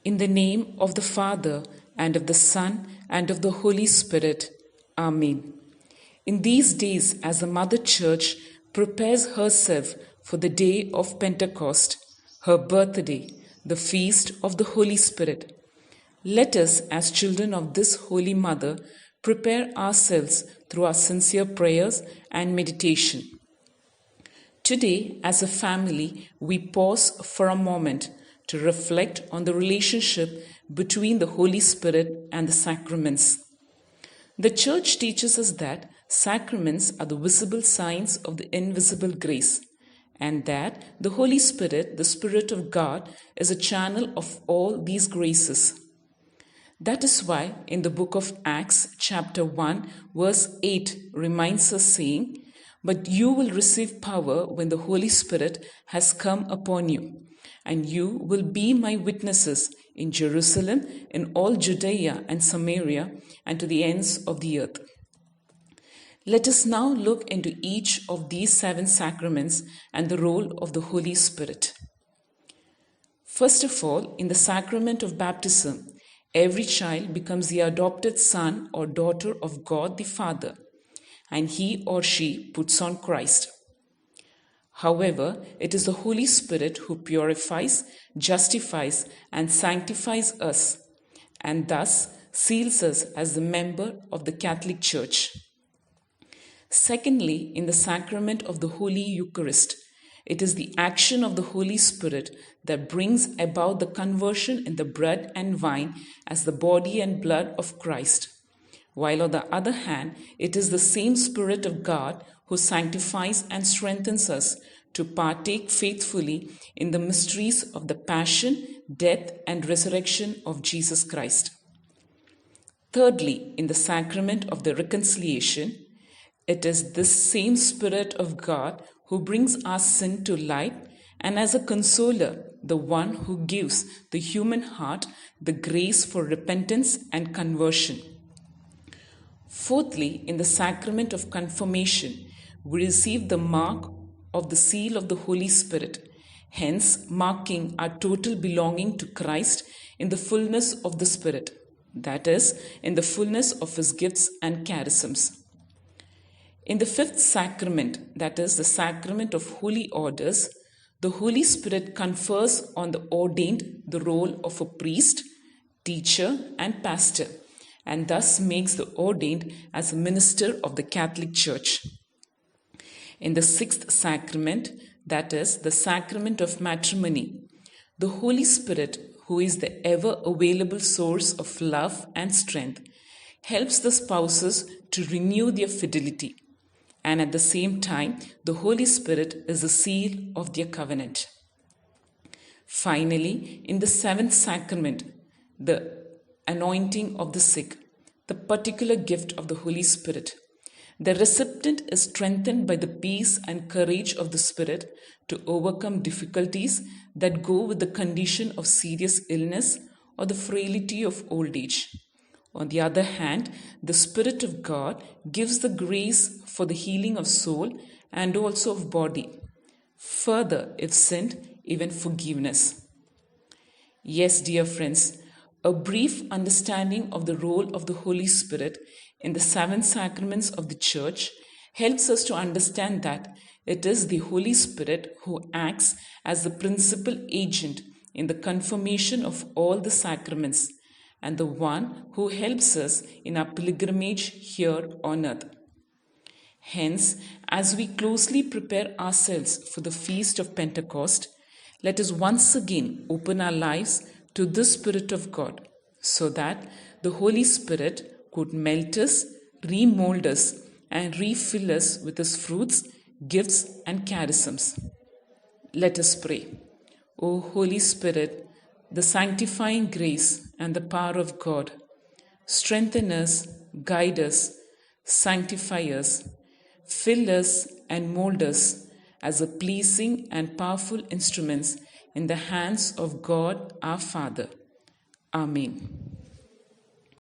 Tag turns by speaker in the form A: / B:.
A: In the name of the Father, and of the Son, and of the Holy Spirit. Amen. In these days, as the Mother Church prepares herself for the day of Pentecost, her birthday, the feast of the Holy Spirit, let us, as children of this Holy Mother, prepare ourselves through our sincere prayers and meditation. Today, as a family, we pause for a moment to reflect on the relationship between the Holy Spirit and the sacraments. The Church teaches us that sacraments are the visible signs of the invisible grace, and that the Holy Spirit, the Spirit of God, is a channel of all these graces. That is why in the book of Acts, chapter 1, verse 8 reminds us saying, "But you will receive power when the Holy Spirit has come upon you, and you will be my witnesses in Jerusalem, in all Judea and Samaria, and to the ends of the earth." Let us now look into each of these 7 sacraments and the role of the Holy Spirit. First of all, in the sacrament of baptism, every child becomes the adopted son or daughter of God the Father, and he or she puts on Christ. However, it is the Holy Spirit who purifies, justifies, and sanctifies us, and thus seals us as the member of the Catholic Church. Secondly, in the sacrament of the Holy Eucharist, it is the action of the Holy Spirit that brings about the conversion in the bread and wine as the body and blood of Christ, while on the other hand, it is the same Spirit of God who sanctifies and strengthens us to partake faithfully in the mysteries of the passion, death, and resurrection of Jesus Christ. Thirdly, in the sacrament of the reconciliation, it is this same Spirit of God who brings our sin to light, and as a consoler, the one who gives the human heart the grace for repentance and conversion. Fourthly, in the sacrament of confirmation, we receive the mark of the seal of the Holy Spirit, hence marking our total belonging to Christ in the fullness of the Spirit, that is, in the fullness of His gifts and charisms. In the 5th sacrament, that is, the sacrament of holy orders, the Holy Spirit confers on the ordained the role of a priest, teacher, and pastor, and thus makes the ordained as a minister of the Catholic Church. In the 6th sacrament, that is, the sacrament of matrimony, the Holy Spirit, who is the ever-available source of love and strength, helps the spouses to renew their fidelity, and at the same time, the Holy Spirit is the seal of their covenant. Finally, in the 7th sacrament, the anointing of the sick, the particular gift of the Holy Spirit, the recipient is strengthened by the peace and courage of the Spirit to overcome difficulties that go with the condition of serious illness or the frailty of old age. On the other hand, the Spirit of God gives the grace for the healing of soul and also of body. Further, if sinned, even forgiveness. Yes, dear friends, a brief understanding of the role of the Holy Spirit in the 7 sacraments of the Church helps us to understand that it is the Holy Spirit who acts as the principal agent in the confirmation of all the sacraments, and the one who helps us in our pilgrimage here on earth. Hence, as we closely prepare ourselves for the feast of Pentecost, let us once again open our lives to the Spirit of God, so that the Holy Spirit could melt us, remold us, and refill us with His fruits, gifts, and charisms. Let us pray. O Holy Spirit, the sanctifying grace and the power of God, strengthen us, guide us, sanctify us, fill us, and mold us as a pleasing and powerful instruments in the hands of God our Father. Amen.